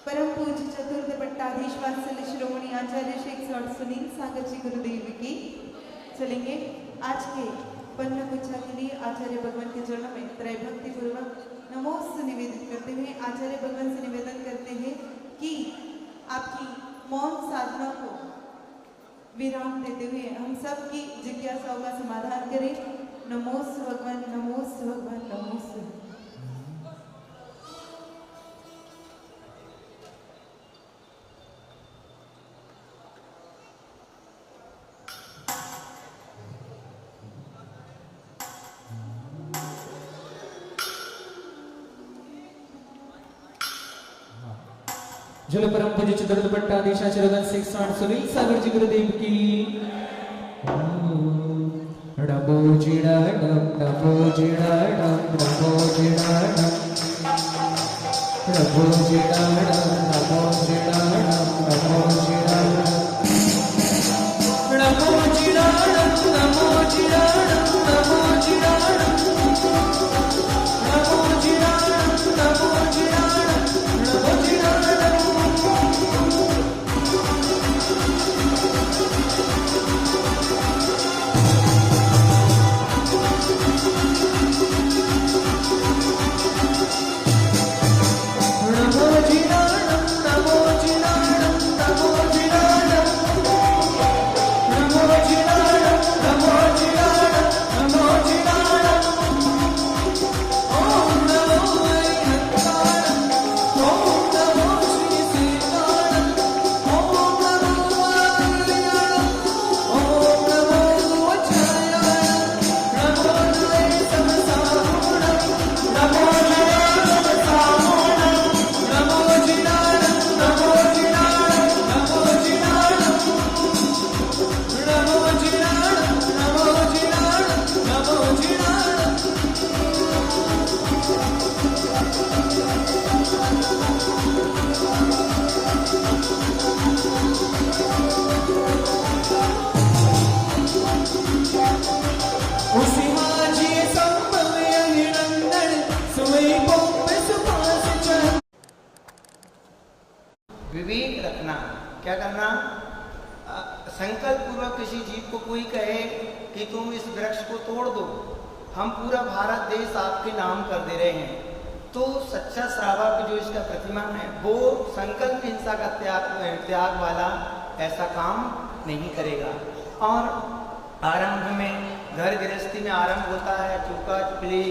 परम पूज्य चतुर्थ पट्टाधीश वात्सल्य शिरोमणि आचार्य शेख सौर सुनील सागर जी गुरुदेव की चलेंगे। आज के पन्न गुच्छा के लिए आचार्य भगवान के चरणों में त्रय भक्ति पूर्वक नमोस्त निवेदित करते हुए आचार्य भगवान से निवेदन करते हैं कि आपकी मौन साधना को विराम देते हुए हम सब की जिज्ञासाओं का समाधान करें। नमोस्त भगवान, नमोस्त भगवान, नमोस्त। जल परम पूज्य चतुर्थ पट्टाधीश आचार्य भगवान शेख सौर सुनील सागर जी गुरुदेव की डबो जिड़ा डम डबो जिड़ा डम डबो जिड़ा डम डबो जिड़ा डम डबो जिड़ा डम डबो जिड़ा डम डबो जिड़ा डम डबो जिड़ा डम डबो जिड़ा डम डबो जिड़ा डम डबो जिड़ा डम डबो जिड़ा विवेक रखना। क्या करना? संकल्प पूर्वक किसी जीव को कोई कहे कि तुम इस वृक्ष को तोड़ दो, हम पूरा भारत देश आपके नाम कर दे रहे हैं, तो सच्चा श्रावक जो इसका प्रतिमान है वो संकल्प हिंसा का त्याग वाला ऐसा काम नहीं करेगा। और आरंभ में घर गृहस्थी में आरंभ होता है चौका चुपली,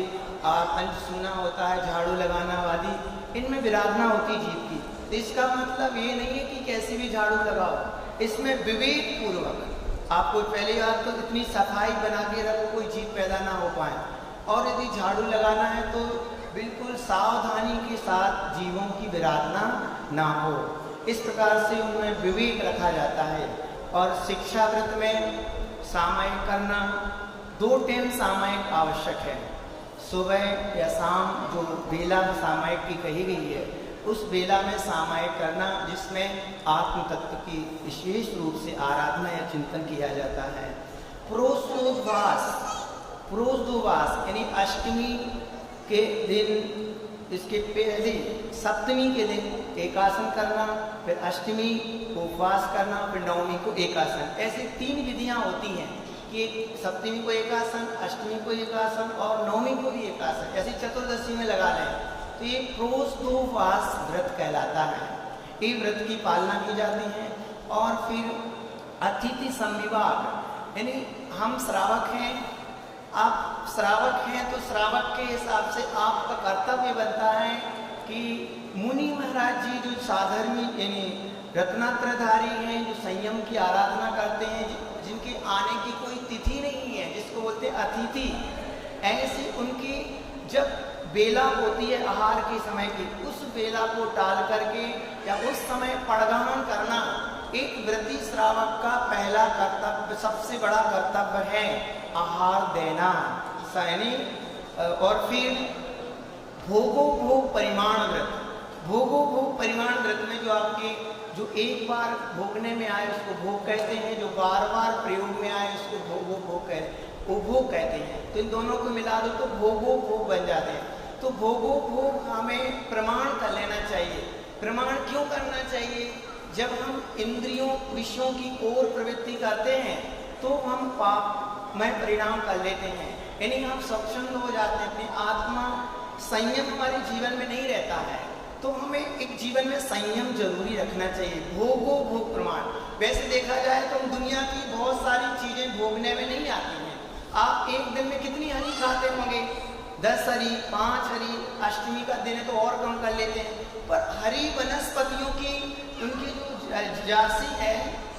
पंचसूना होता है, झाड़ू लगाना आदि, इनमें विराधना होती जीव की। इसका मतलब ये नहीं है कि कैसे भी झाड़ू लगाओ, इसमें विवेक पूर्वक आपको पहली बात तो इतनी सफाई बना के रखो कोई जीव पैदा ना हो पाए, और यदि झाड़ू लगाना है तो बिल्कुल सावधानी के साथ जीवों की विराधना ना हो। इस प्रकार से उनमें विवेक रखा जाता है। और शिक्षा व्रत में सामायिक करना, 2 टाइम सामायिक आवश्यक है। सुबह या शाम जो बेला सामायिक की कही गई है उस बेला में सामायिक करना, जिसमें आत्म तत्व की विशेष रूप से आराधना या चिंतन किया जाता है। प्रोषदोवास यानी अष्टमी के दिन, इसके पहले सप्तमी के दिन एकासन करना, फिर अष्टमी को उपवास करना, फिर नवमी को एकासन। ऐसे 3 विधियां होती हैं कि सप्तमी को एकासन, अष्टमी को एकासन और नवमी को भी एकासन, ऐसे चतुर्दशी में लगा लें। तो ये प्रोषदोवास व्रत कहलाता है। ये व्रत की पालना की जाती है। और फिर अतिथि संविभाग, यानी हम श्रावक हैं, आप श्रावक हैं तो श्रावक के हिसाब से आपका कर्तव्य बनता है कि मुनि महाराज जी जो साधर्मी यानी रत्नात्रधारी हैं, जो संयम की आराधना करते हैं, जिनके आने की कोई तिथि नहीं है, जिसको बोलते हैं अतिथि, ऐसे उनकी जब बेला होती है आहार के समय की, उस बेला को टाल करके या उस समय पड़गान करना एक व्रती श्रावक का पहला कर्तव्य, सबसे बड़ा कर्तव्य है आहार देना। यानी और फिर भोगोपभोग परिमाण व्रत, भोगोपभोग परिमाण व्रत में जो आपके जो एक बार भोगने में आए उसको भोग कहते हैं, जो बार बार प्रयोग में आए उसको भोगोपभोग कहते हैं। तो इन दोनों को मिला दो तो भोगोपभोग बन जाते हैं। तो भोगोपभोग हमें प्रमाण कर लेना चाहिए प्रमाण क्यों करना चाहिए? जब हम इंद्रियों विषयों की ओर प्रवृत्ति करते हैं तो हम पापमय परिणाम कर लेते हैं, यानी हम स्वच्छंद हो जाते हैं, अपनी आत्मा संयम हमारे जीवन में नहीं रहता है। तो हमें एक जीवन में संयम जरूरी रखना चाहिए। भोगो भोग प्रमाण, वैसे देखा जाए तो हम दुनिया की बहुत सारी चीजें भोगने में नहीं आती हैं। आप एक दिन में कितनी हरी खाते होंगे? 10 हरी, 5 हरी, अष्टमी का दिन है तो और कम कर लेते हैं। पर हरी वनस्पतियों की उनकी जो जासी है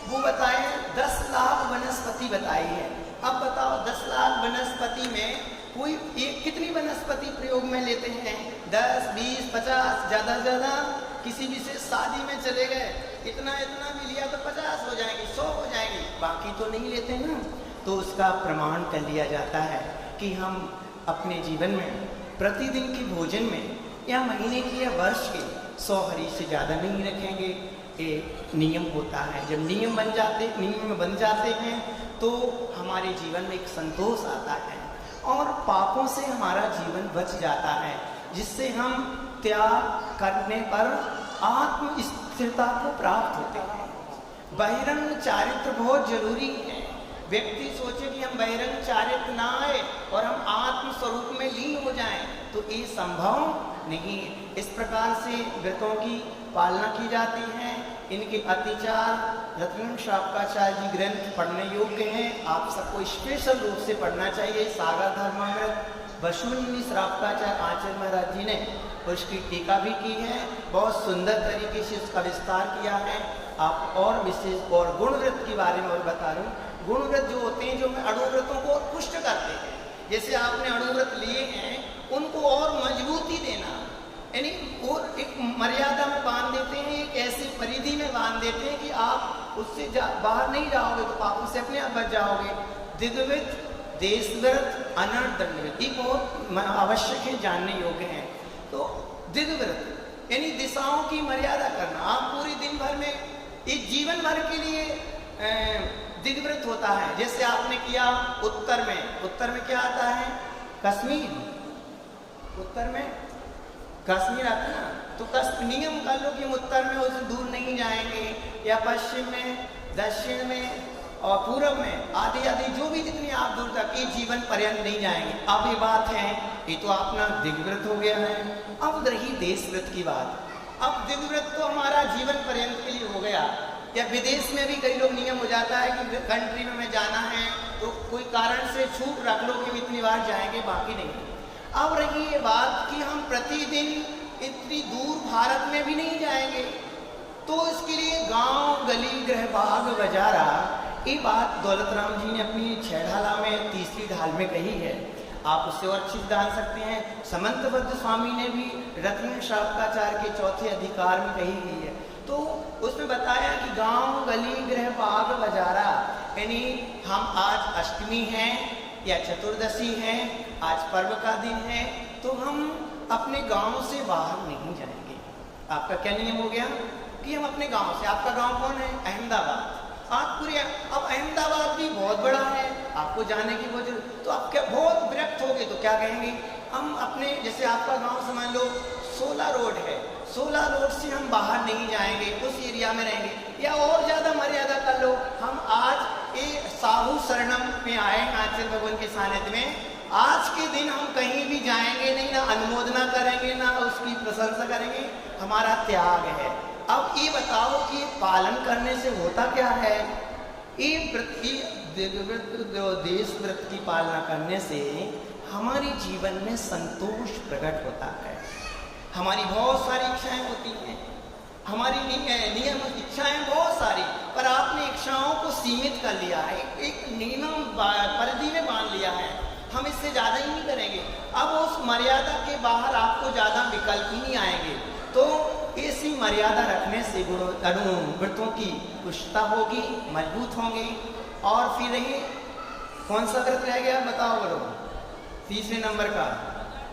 वो बताए 10 लाख वनस्पति बताई है। अब बताओ 10 लाख वनस्पति में कोई एक कितनी वनस्पति प्रयोग में लेते हैं? 10, 20, 50, ज्यादा ज्यादा किसी विशेष शादी में चले गए, इतना इतना भी लिया तो 50 हो जाएंगी, 100 हो जाएंगी, बाकी तो नहीं लेते ना। तो उसका प्रमाण कर लिया जाता है कि हम अपने जीवन में प्रतिदिन के भोजन में या महीने की या वर्ष के 100 हरी से ज़्यादा नहीं रखेंगे। एक नियम होता है, जब नियम में बन जाते हैं तो हमारे जीवन में एक संतोष आता है और पापों से हमारा जीवन बच जाता है, जिससे हम त्याग करने पर आत्म स्थिरता को प्राप्त होते हैं। बहिरंग चारित्र बहुत जरूरी है। व्यक्ति सोचे कि हम बहिरंग चारित्र ना आए और हम आत्म स्वरूप में लीन हो जाएं, तो ये संभव नहीं। इस प्रकार से व्रतों की पालना की जाती है। इनके अतिचार रत्न शाक्ताचार्य जी ग्रंथ पढ़ने योग्य हैं, आप सबको स्पेशल रूप से पढ़ना चाहिए। सागर धर्मामृत बसुनी श्रावकाचार्य आचार्य महाराज जी ने उसकी टीका भी की है, बहुत सुंदर तरीके से उसका विस्तार किया है। आप और विशेष और गुणव्रत के बारे में और बता रहा हूँ। गुणव्रत जो होते हैं, जो अणुव्रतों को पुष्ट करते हैं, जैसे आपने अणुव्रत लिए हैं उनको और मजबूती देना, यानी वो एक मर्यादा में बांध देते हैं, एक ऐसी परिधि में बांध देते हैं कि आप उससे बाहर नहीं जाओगे तो पापों से अपने आप बच जाओगे। दिग्व्रत, देशव्रत, अनर्थ, दंडव्रत, ये बहुत आवश्यक है, जानने योग्य है। तो दिग्व्रत यानी दिशाओं की मर्यादा करना। आप पूरे दिन भर में एक जीवन भर के लिए दिग्व्रत होता है। जैसे आपने किया उत्तर में क्या आता है? कश्मीर, उत्तर में कश्मीर आता है ना, तो नियम कर लो कि हम उत्तर में उससे दूर नहीं जाएंगे, या पश्चिम में, दक्षिण में और पूर्व में आदि आदि जो भी जितनी आप दूर तक ये जीवन पर्यंत नहीं जाएंगे। अब ये बात है, ये तो अपना दिग्व्रत हो गया है। अब रही देशव्रत की बात। अब दिग्व्रत तो हमारा जीवन पर्यंत के लिए हो गया, या विदेश में भी कई लोग नियम हो जाता है कि कंट्री में हमें जाना है तो कोई कारण से छूट रख लो कि इतनी बार जाएंगे, बाकी नहीं। अब रही ये बात कि हम प्रतिदिन इतनी दूर भारत में भी नहीं जाएंगे, तो इसके लिए गांव गली गृह बाग बजारा, ये बात दौलत राम जी ने अपनी 6 ढाला में 3री ढाल में कही है। आप उससे और अच्छी डाल सकते हैं। समंतबद्ध स्वामी ने भी रत्न शाक्ताचार्य के 4थे अधिकार में कही गई है। तो उसमें बताया कि गांव गली गृह बाग बजारा, यानी हम आज अष्टमी है या चतुर्दशी है, आज पर्व का दिन है, तो हम अपने गांव से बाहर नहीं जाएंगे। आपका क्या नियम हो गया कि हम अपने गांव से, आपका गांव कौन है? अहमदाबाद। आप पूरे, अब अहमदाबाद भी बहुत बड़ा है, आपको जाने की वजह, तो आप क्या बहुत विरक्त हो गए तो क्या कहेंगे? हम अपने, जैसे आपका गांव समझ लो 16 रोड है, 16 रोड से हम बाहर नहीं जाएंगे, उस एरिया में रहेंगे। या और ज्यादा मर्यादा कर लो, हम आज ये साहू शरणम में आए आचार्य भगवान के सानिध्य में, आज के दिन हम कहीं भी जाएंगे नहीं, ना अनुमोदना करेंगे ना उसकी प्रशंसा करेंगे, हमारा त्याग है। अब ये बताओ कि पालन करने से होता क्या है? ये देश व्रत की पालना करने से हमारे जीवन में संतोष प्रकट होता है। हमारी बहुत सारी इच्छाएं होती हैं, हमारी नियम इच्छाएं बहुत सारी, पर आपने इच्छाओं को सीमित कर लिया है, एक नियम परिधि में बांध लिया है, हम इससे ज़्यादा ही नहीं करेंगे। अब उस मर्यादा के बाहर आपको ज़्यादा विकल्प ही नहीं आएंगे। तो ऐसी मर्यादा रखने से व्रतों की पुष्टता होगी, मजबूत होंगे। और फिर रही कौन सा व्रत रह गया बताओ बोलो? 3रे नंबर का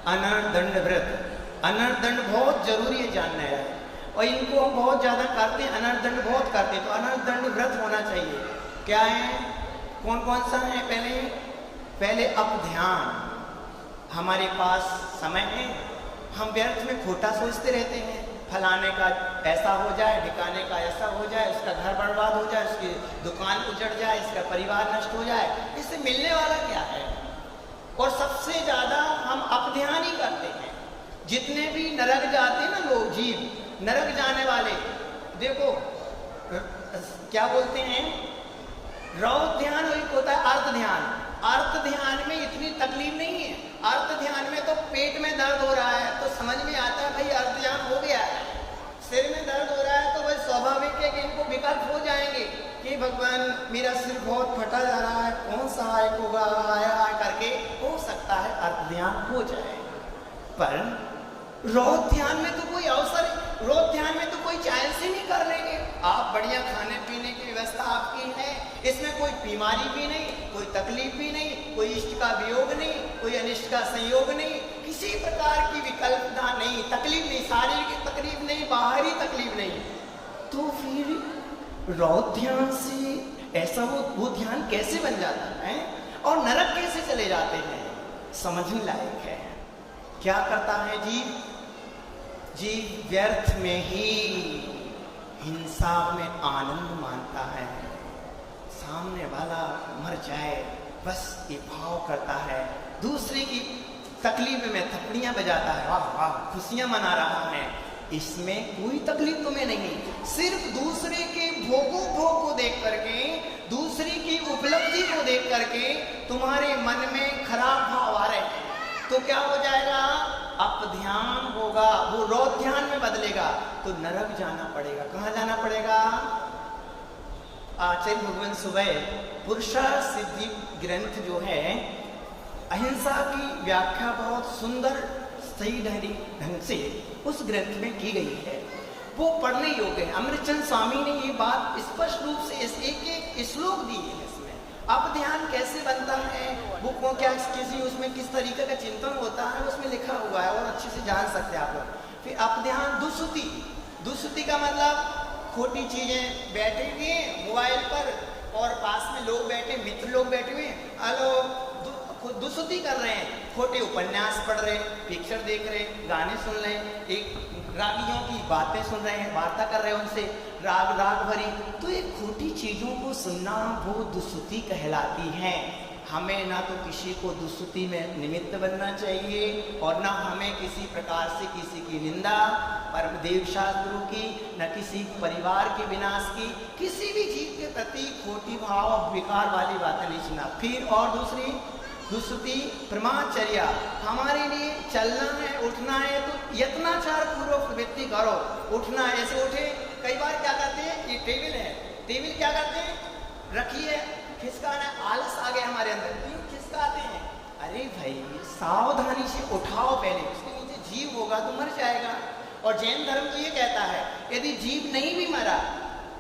अनर्थ दंड व्रत। अनर्थ दंड बहुत जरूरी है जानना है, और इनको हम बहुत ज़्यादा करते हैं, अनर्थ दंड बहुत करते हैं, तो अनर्थ दंड व्रत होना चाहिए। क्या है, कौन कौन सा है? पहले अब ध्यान, हमारे पास समय है, हम व्यर्थ में खोटा सोचते रहते हैं, फलाने का ऐसा हो जाए, ठिकाने का ऐसा हो जाए, उसका घर बर्बाद हो जाए, उसकी दुकान उजड़ जाए, इसका परिवार नष्ट हो जाए, इससे मिलने वाला क्या है? और सबसे ज्यादा हम अपध्यान ही करते हैं। जितने भी नरक जाते हैं ना लोग, जीव नरक जाने वाले, देखो क्या बोलते हैं, रौद्र ध्यान और एक होता है अर्थ ध्यान। अर्थ ध्यान में इतनी तकलीफ नहीं है। अर्थ ध्यान में तो पेट में दर्द हो रहा है तो समझ में आता है भाई अर्थ ध्यान हो गया है। सिर में दर्द हो रहा है तो भाई स्वाभाविक है कि इनको विकल्प हो जाएंगे कि भगवान मेरा सिर बहुत फटा जा रहा है, कौन सा सहायक होगा, आया करके हो सकता है अर्थ ध्यान हो जाए। पर रौद्र ध्यान में तो कोई अवसर, रौद्र ध्यान में तो कोई चांस ही नहीं कर लेंगे। आप बढ़िया खाने पीने की व्यवस्था आपकी है, इसमें कोई बीमारी भी नहीं, कोई तकलीफ भी नहीं, कोई इष्ट का वियोग नहीं, कोई अनिष्ट का संयोग नहीं, किसी प्रकार की विकल्पता नहीं, तकलीफ नहीं, शारीरिक तकलीफ नहीं, बाहरी तकलीफ नहीं। तो फिर रौद्र ध्यान से ऐसा वो ध्यान कैसे बन जाता है और नरक कैसे चले जाते हैं, समझने लायक है। क्या करता है जीव? जीव व्यर्थ में ही हिंसा में आनंद मानता है। सामने वाला मर जाए बस ये भाव करता है, दूसरे की तकलीफ में थपड़ियां बजाता है, वाह वाह खुशियां मना रहा है। इसमें कोई तकलीफ तुम्हें नहीं, सिर्फ दूसरे के भोगों को देख करके, दूसरे की उपलब्धि को देख करके तुम्हारे मन में खराब भाव आ रहे हैं। तो क्या हो जाएगा? अपध्यान होगा, वो रौद्र ध्यान में बदलेगा तो नरक जाना पड़ेगा। कहाँ जाना पड़ेगा? आचार्य भगवान सुबह पुरुषार्थ सिद्धि ग्रंथ जो है, अहिंसा की व्याख्या बहुत सुंदर सही ढंग से उस ग्रंथ में की गई है, वो पढ़ने योग्य है। अमृतचंद स्वामी ने ये बात स्पष्ट रूप से एक श्लोक दी है। अब ध्यान कैसे बनता है, वो को क्या किसी उसमें किस तरीके का चिंतन होता है उसमें लिखा हुआ है और अच्छे से जान सकते हैं आप लोग। फिर अब ध्यान दुसुति, दुसुति का मतलब खोटी चीजें, बैठे हुए मोबाइल पर और पास में लोग बैठे, मित्र लोग बैठे हुए, हेलो दुसुति कर रहे हैं, खोटे उपन्यास पढ़ रहे हैं, पिक्चर देख रहे हैं, गाने सुन रहे हैं, एक रागियों की बातें सुन रहे हैं, वार्ता कर रहे हैं उनसे, राग भरी। तो ये खोटी चीजों को सुनना वो दुसुति कहलाती है। हमें ना तो किसी को दुसुति में निमित्त बनना चाहिए और ना हमें किसी प्रकार से किसी की निंदा, परम देव शास्त्रों की, न किसी परिवार के विनाश की, किसी भी जीव के प्रति खोटी भाव विकार वाली बातें नहीं सुना। फिर और दूसरी दुसुति ब्रह्मचर्या, हमारे लिए चलना है, उठना है तो यत्नाचार पूर्वक प्रवृत्ति करो। उठना है, ऐसे उठे, कई बार क्या करते हैं, ये टेबल है, टेबल क्या करते हैं, रखी है, खिसकाना, आलस आ गया हमारे अंदर, क्यों खिसकाते हैं? अरे भाई सावधानी से उठाओ, पहले उसके नीचे जीव होगा तो मर जाएगा। और जैन धर्म तो ये कहता है यदि जीव नहीं भी मरा,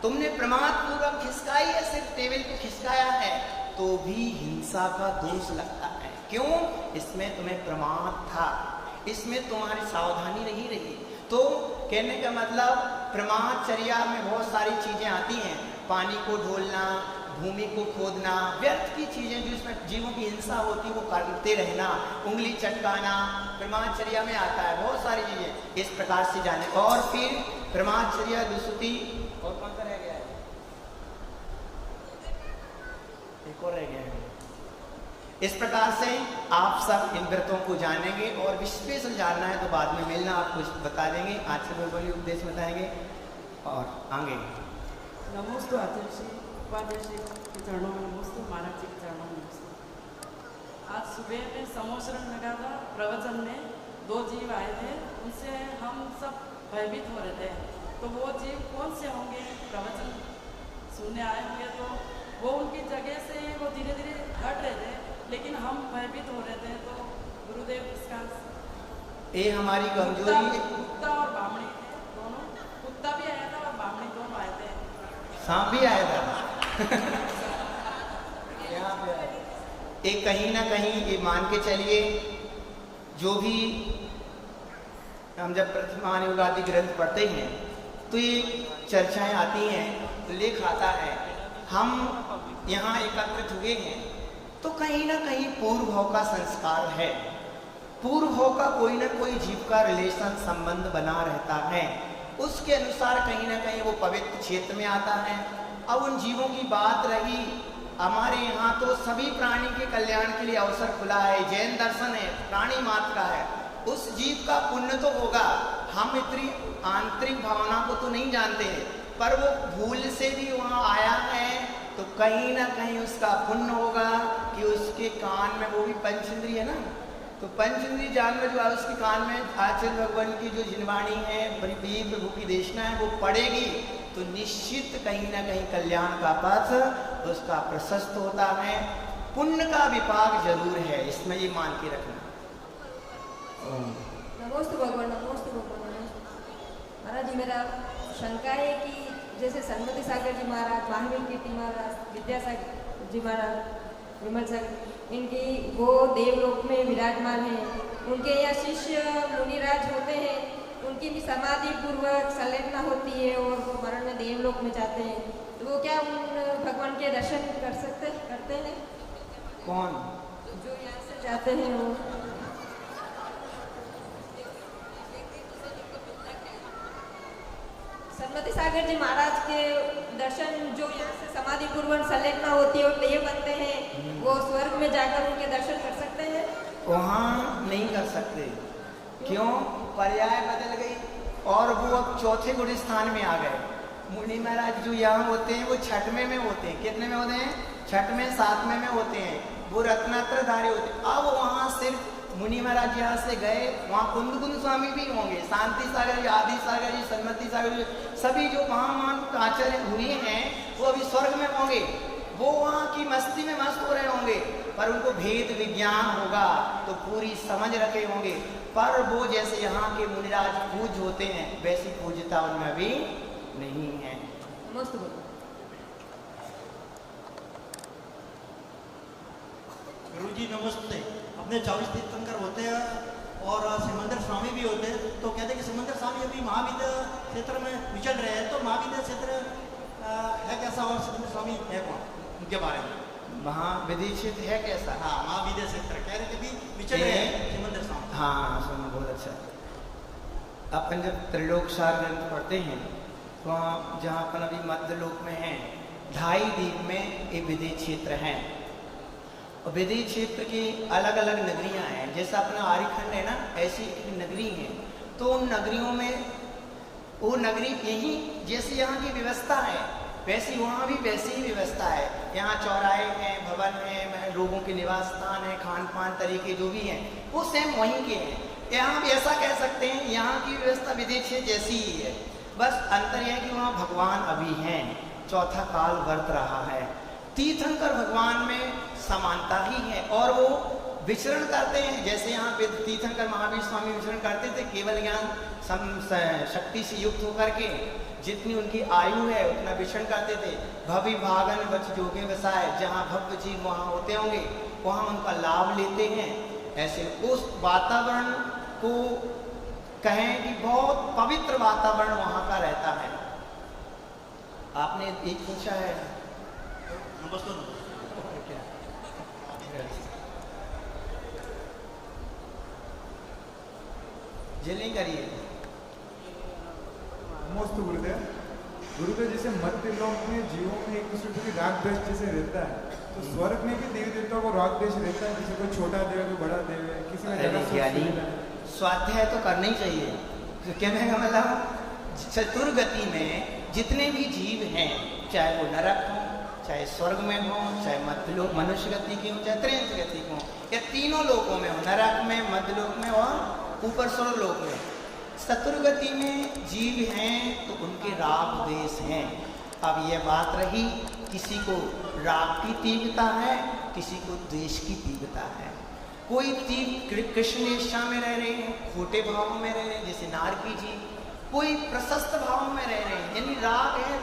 तुमने प्रमाद पूर्वक खिसकाई है, सिर्फ टेबल को खिसकाया है, तो भी हिंसा का दोष लगता है। क्यों? इसमें तुम्हें प्रमाद था, इसमें तुम्हारी सावधानी नहीं रही। तो कहने का मतलब ब्रह्मचर्या में बहुत सारी चीजें आती हैं, पानी को ढोलना, भूमि को खोदना, व्यर्थ की चीजें जिसमें जीवों की हिंसा होती है वो करते रहना, उंगली चटकाना, ब्रह्मचर्या में आता है। बहुत सारी चीजें इस प्रकार से जाने। और फिर ब्रह्मचर्या, दुसुति, और कौन सा रह गया है? एक और रह गया है। इस प्रकार से आप सब इन व्रतों को जानेंगे और विशेष जानना है तो बाद में मिलना, आपको बता देंगे। आज से बोली उपदेश बताएंगे और आगे। नमोस्तु आचार्य जी, उपाध्याय जी के चरणों में नमोस्तु, महाराज जी के चरणों में नमोस्तु। आज सुबह में समोसरण लगा था, प्रवचन में 2 जीव आए थे, उनसे हम सब भयभीत हो रहे थे। तो वो जीव कौन से होंगे? प्रवचन सुनने आए होंगे, तो वो उनकी जगह से वो धीरे धीरे हट रहे थे, लेकिन हम भयभीत हो रहे थे। तो गुरुदेव इसका ये हमारी कमजोरी है। कुत्ता और बामणी थे दोनों, कुत्ता भी आया था और बामणी दोनों आए थे, सांप भी आया था। एक कहीं ना कहीं ये मान के चलिए, जो भी हम जब प्रतिमान युगादि ग्रंथ पढ़ते हैं तो ये चर्चाएं आती हैं, तो लेख आता है, हम यहाँ एकत्रित हुए हैं तो कहीं ना कहीं पूर्व भाव का संस्कार है, पूर्व भाव का कोई ना कोई जीव का रिलेशन संबंध बना रहता है। उसके अनुसार कहीं ना कहीं वो पवित्र क्षेत्र में आता है। अब उन जीवों की बात रही, हमारे यहाँ तो सभी प्राणी के कल्याण के लिए अवसर खुला है। जैन दर्शन है, प्राणी मात्र का है, उस जीव का पुण्य तो होगा। हम इतनी आंतरिक भावना को तो नहीं जानते हैं, पर वो भूल से भी वहाँ आया है तो कहीं ना कहीं उसका पुण्य होगा कि उसके कान में, वो भी पंचेंद्रिय है ना, तो पंचेंद्रिय जानवर जो है उसके कान में आचार्य भगवान की जो जिनवाणी है, वीर प्रभु की देशना है, वो पड़ेगी तो निश्चित कहीं ना कहीं कल्याण का पथ उसका प्रशस्त होता है। पुण्य का विपाक जरूर है, इसमें ये मान के रखना। नमोस्तु भगवान, नमोस्तु भगवान। महाराज जी, मेरा शंका है कि जैसे सन्मति सागर जी महाराज, महावीर कीर्ति महाराज, विद्यासागर जी महाराज, विमल सागर, इनकी वो देवलोक में विराजमान हैं, उनके यहाँ शिष्य मुनिराज होते हैं, उनकी भी समाधि पूर्वक संलग्न होती है और वो मरण में देवलोक में जाते हैं, तो वो क्या उन भगवान के दर्शन करते हैं? कौन? जो यहाँ से जाते हैं वो सन्मति सागर जी महाराज के दर्शन, जो यहाँ से समाधि पूर्वक संलग्न होती है और प्रिय बनते हैं, वो स्वर्ग में जाकर उनके दर्शन कर सकते हैं? वहाँ नहीं कर सकते। क्यों? पर्याय बदल गई और वो अब चौथे गुण स्थान में आ गए। मुनि महाराज जो यहाँ होते हैं वो छठवें में होते हैं। कितने में होते हैं? छठवें, सातवें में होते हैं। वो रत्नात्रधारी होते हैं। अब वहाँ सिर्फ मुनि महाराज यहाँ से गए, वहाँ कुंद स्वामी भी होंगे, शांति सागर जी, आदि सागर जी, सन्मति सागर जी, सभी जो महान आचार्य हुए हैं वो अभी स्वर्ग में होंगे। वो वहाँ की मस्ती में मस्त हो रहे होंगे, पर उनको भेद विज्ञान होगा तो पूरी समझ रखे होंगे। पर वो जैसे यहाँ के मुनिराज पूज होते हैं वैसी पूजता उनमें अभी नहीं है। मस्त। गुरुजी नमस्ते। अपने 24 तीर्थंकर होते हैं और सिमंदर स्वामी भी होते हैं, तो कहते हैं कि सिमंदर स्वामी अभी महाविद्या क्षेत्र में विचल रहे हैं, तो महाविद्या क्षेत्र है कैसा और सिमंदर स्वामी है कौन, उनके बारे में? महाविद्या क्षेत्र है कैसा? हाँ, महाविद्या क्षेत्र कह रहे थे भी विचल रहे हैं सिमंदर स्वामी। हाँ, सुनो, बहुत अच्छा। अपन जब त्रिलोक सार ग्रंथ पढ़ते हैं तो वहाँ जहाँ अपन अभी मध्यलोक में हैं, 2.5 द्वीप में ये विदेह क्षेत्र हैं। और विदेह क्षेत्र की अलग अलग नगरियाँ हैं। जैसा अपना आर्यखंड है ना, ऐसी एक नगरी है। तो उन नगरियों में वो नगरी यही जैसे यहाँ की व्यवस्था है वैसी वहाँ भी वैसी ही व्यवस्था है। यहाँ चौराहे हैं, भवन हैं, लोगों के निवास स्थान है, खान पान तरीके जो भी हैं वो सेम वहीं के हैं। यहाँ भी ऐसा कह सकते हैं, यहाँ की व्यवस्था विदेह क्षेत्र जैसी ही है। बस अंतर यह है कि वहाँ भगवान अभी हैं, चौथा काल वर्त रहा है। तीर्थंकर भगवान में समानता ही है और वो विचरण करते हैं। जैसे यहाँ पे तीर्थंकर महावीर स्वामी विचरण करते थे, केवल ज्ञान शक्ति से युक्त होकर के, जितनी उनकी आयु है उतना विचरण करते थे। भवि भागन बच जोगे बसाए, जहाँ भव्य जीव वहाँ होते होंगे वहाँ उनका लाभ लेते हैं। ऐसे उस वातावरण को कहें कि बहुत पवित्र वातावरण वहाँ का रहता है। आपने एक पूछा है जल्दी करिए। नमस्ते गुरुदेव। गुरुदेव, जैसे मध्य लोक में जीवों में एक दूसरे की राग द्वेष जैसे रहता है, तो स्वर्ग में भी देवी देवताओं को राग द्वेष रहता है? किसी को छोटा देव है, कोई बड़ा देव है, किसी में ज्यादा स्वाध्याय तो करना ही चाहिए। तो कहने का मतलब चतुर्गति में जितने भी जीव हैं, चाहे वो नरक हो, चाहे स्वर्ग में हो, चाहे मध्यलोक मनुष्य गति की हो, चाहे त्रिंश गति की हो, या तीनों लोकों में हो, नरक में, मध्यलोक में और ऊपर स्वर्ग लोक में, चतुर्गति में जीव हैं तो उनके राग द्वेष हैं। अब यह बात रही, किसी को राग की तीव्रता है, किसी को द्वेष की तीव्रता है। कोई जीव कृष्ण निष्ठा में रह रहे हैं, खोटे भाव में रह रहे हैं, जैसे नारकी जी। कोई प्रशस्त भाव में रह रहे हैं, यानी राग है,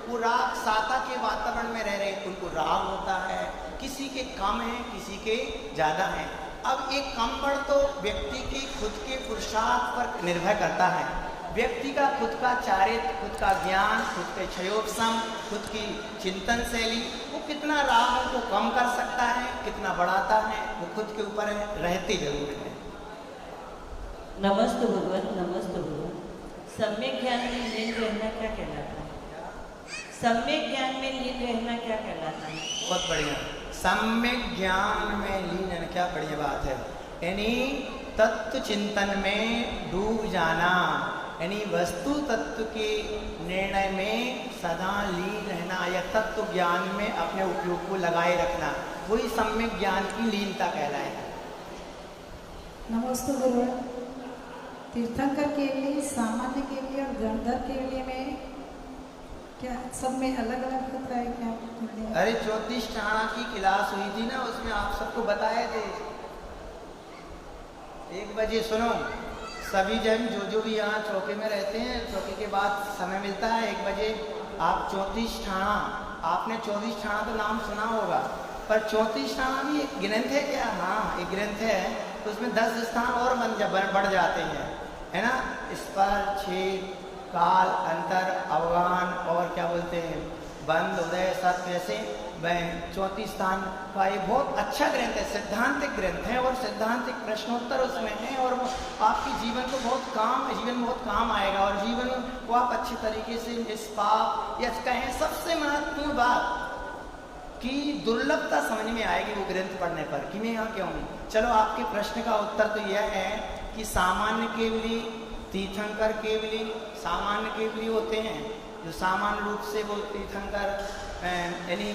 वो राग साता के वातावरण में रह रहे हैं, उनको राग होता है। किसी के कम है, किसी के ज़्यादा है। अब एक कम बढ़ तो व्यक्ति के खुद के पुरुषार्थ पर निर्भर करता है। व्यक्ति का खुद का चारित्र, खुद का ज्ञान, खुद के क्षयोपशम, खुद की चिंतन शैली, वो कितना राग को कम कर सकता है, कितना बढ़ाता है, वो खुद के ऊपर है, रहते जरूर है। नमस्ते भगवान, नमस्ते भगवान। सम्यक ज्ञान में लीन रहना क्या कहलाता है? सम्यक ज्ञान में लीन रहना क्या कहलाता है? बहुत बढ़िया। सम्यक ज्ञान में लीन रहना, क्या बढ़िया बात है। यानी तत्व चिंतन में डूब जाना, यानी वस्तु तत्व के निर्णय में सदा लीन रहना या तत्व ज्ञान में अपने उपयोग को लगाए रखना, वही सम्यक ज्ञान की लीनता कहलाएगा। नमस्ते गुरु। तीर्थंकर के लिए, सामान्य के लिए और गंधर्व के लिए में क्या सब में अलग अलग होता है क्या? अरे 34 टाणा की क्लास हुई थी ना, उसमें आप सबको बताए थे। 1 बजे सुनो, सभी जन जो भी यहाँ चौके में रहते हैं, चौके के बाद समय मिलता है 1 बजे, आप 34 टाणा, आपने 24 टाणा तो नाम सुना होगा, पर 34 टाणा भी एक ग्रंथ है क्या? हाँ, एक ग्रंथ है, तो उसमें 10 स्थान और बढ़ जाते हैं, है ना। स्पर, छेद, काल, अंतर, अवगान और क्या बोलते हैं, बंद, उदय, सत्य, ऐसे 34 स्थान का ये बहुत अच्छा ग्रंथ है, सिद्धांतिक ग्रंथ है और सिद्धांतिक प्रश्नोत्तर उसमें है, और वो आपके जीवन को जीवन में बहुत काम आएगा, और जीवन को आप अच्छी तरीके से निष्पाप या कहें सबसे महत्वपूर्ण बात कि दुर्लभता समझ में आएगी वो ग्रंथ पढ़ने पर कि मैं यहाँ क्यों हूँ। चलो, आपके प्रश्न का उत्तर तो यह है कि सामान्य केवली, तीर्थंकर केवली, सामान्य केवली होते हैं जो सामान्य रूप से वो तीर्थंकर यानी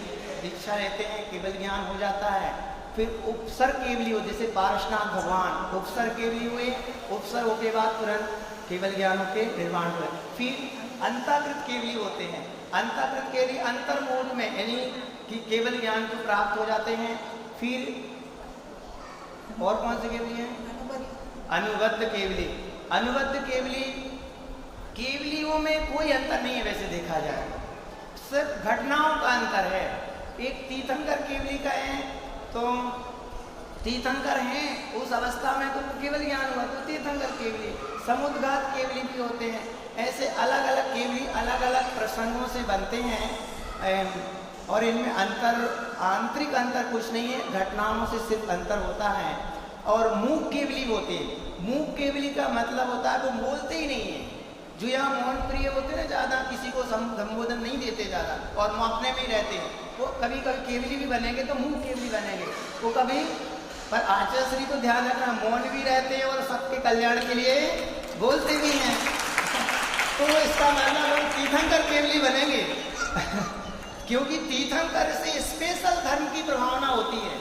दीक्षा लेते हैं, केवल ज्ञान हो जाता है। फिर उपसर केवली हो, जैसे पारसनाथ भगवान उपसर केवली हुए, उपसर होके बाद तुरंत केवल ज्ञान होके निर्वाण हुए। फिर अंतःकृत केवली होते हैं, अंतःकृत केवली अंतर्मूल में यानी कि केवल ज्ञान को प्राप्त हो जाते हैं। फिर और कौन से केवली हैं? अनुबद्ध केवली। अनुबद्ध केवली, केवलियों में कोई अंतर नहीं है वैसे देखा जाए, सिर्फ घटनाओं का अंतर है। एक तीर्थंकर केवली का है तो तीर्थंकर हैं, उस अवस्था में तो केवल ज्ञान हुआ तो तीर्थंकर केवली। समुद्घात केवली भी होते हैं। ऐसे अलग अलग केवली अलग अलग प्रसंगों से बनते हैं, और इनमें अंतर, आंतरिक अंतर कुछ नहीं है, घटनाओं से सिर्फ अंतर होता है। और मूक केवली होते हैं। मूक केवली का मतलब होता है वो बोलते ही नहीं है, जो यहाँ मौन प्रिय होते हैं ना, ज़्यादा किसी को संबोधन नहीं देते ज़्यादा, और वो अपने में ही रहते हैं, वो कभी कभी केवली भी बनेंगे तो मूक केवली बनेंगे वो कभी। पर आचार्य को ध्यान रखना, मौन भी रहते हैं और सबके कल्याण के लिए बोलते भी हैं, तो इसका मतलब हम तीर्थंकर केवली बनेंगे क्योंकि तीर्थंकर से स्पेशल धर्म की प्रभावना होती है,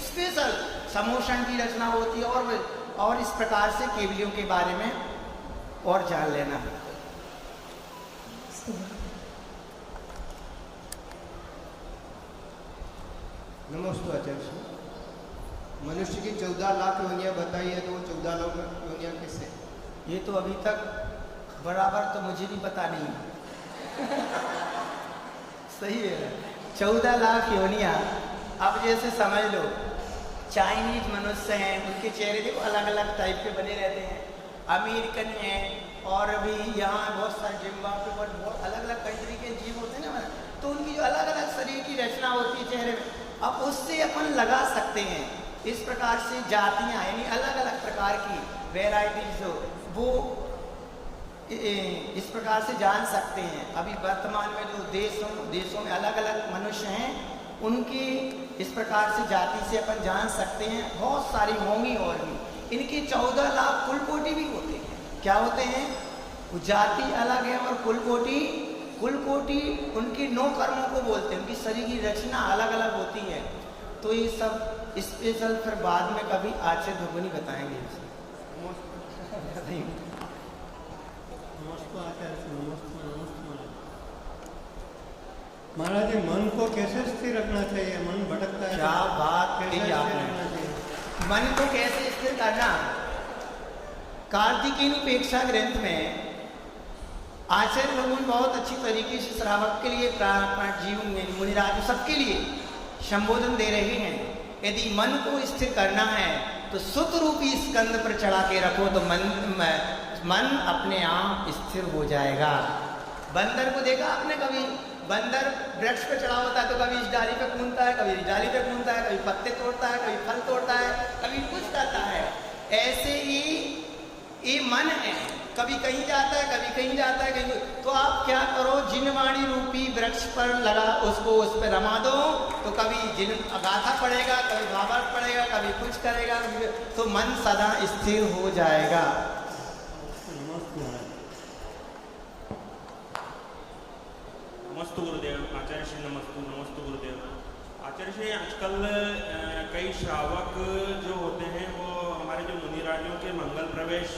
स्पेशल समोषण की रचना होती है, और इस प्रकार से केवलियों के बारे में और जान लेना। नमस्ते आचार्य। मनुष्य की 14 लाख योनियां बताई है, तो वो 14 लाख योनियां किससे? ये तो अभी तक बराबर तो मुझे भी पता नहीं सही है, 14 लाख योनियां। अब जैसे समझ लो, चाइनीज मनुष्य हैं, उनके चेहरे देखो अलग अलग टाइप के बने रहते हैं, अमेरिकन हैं, और अभी यहाँ बहुत सारे जिम्बाब्वे पर बहुत अलग अलग कंट्री के जीव होते हैं ना, तो उनकी जो अलग अलग शरीर की रचना होती है चेहरे में, अब उससे अपन लगा सकते हैं। इस प्रकार से जातियाँ यानी अलग अलग प्रकार की वेराइटीज हो, वो इस प्रकार से जान सकते हैं। अभी वर्तमान में जो देशों में अलग अलग मनुष्य हैं, उनकी इस प्रकार से जाति से अपन जान सकते हैं। बहुत सारी होंगी और भी, इनके 14 लाख कुलकोटि भी होते हैं। क्या होते हैं? वो जाति अलग है और कुलकोटि उनकी 9 कर्मों को बोलते हैं, उनकी शरीर की रचना अलग अलग होती है। तो ये सब स्पेशल फिर बाद में कभी आचार्य भगवानी बताएंगे। महाराज, मन को कैसे स्थिर रखना चाहिए? मन भटकता है। क्या बात कही आपने, मन को कैसे स्थिर करना। कार्तिकेय उपेक्षा ग्रंथ में आचार्य भगवान बहुत अच्छी तरीके से श्रावक के लिए, जीव मुनिराज सबके लिए संबोधन दे रहे हैं। यदि मन को स्थिर करना है तो सुत रूपी स्कंद पर चढ़ा के रखो तो मन अपने आप स्थिर हो जाएगा। बंदर को देखा आपने कभी? बंदर वृक्ष पे चढ़ा होता है तो कभी इस डाली पे कूदता है, कभी इस डाली पे कूदता है, कभी पत्ते तोड़ता है, कभी फल तोड़ता है, कभी कुछ करता है। ऐसे ही ये मन है, कभी कहीं जाता है, कभी कहीं जाता है, कहीं। तो आप क्या करो, जिनवाणी रूपी वृक्ष पर लगा उसको, उस पर रमा दो, तो कभी जिन गाथा पड़ेगा, कभी भावार्थ पड़ेगा, कभी कुछ करेगा, तो मन सदा स्थिर हो जाएगा। नमस्ते गुरुदेव। आचार्य श्री नमस्ते गुरुदेव। आचार्य श्री, आजकल कई श्रावक जो होते हैं वो हमारे जो मुनिराजों के मंगल प्रवेश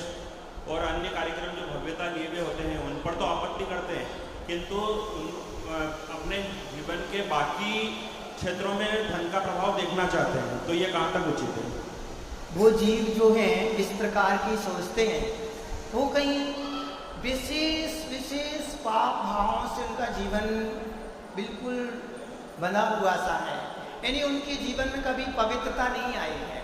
और अन्य कार्यक्रम जो भव्यता लिए हुए होते हैं उन पर तो आपत्ति करते हैं, किंतु अपने जीवन के बाकी क्षेत्रों में धन का प्रभाव देखना चाहते हैं, तो ये कहाँ तक उचित है? वो जीव जो हैं इस प्रकार की सोचते हैं, वो कहीं विशेष पाप भावों से उनका जीवन बिल्कुल बंधा हुआ सा है, यानी उनके जीवन में कभी पवित्रता नहीं आई है।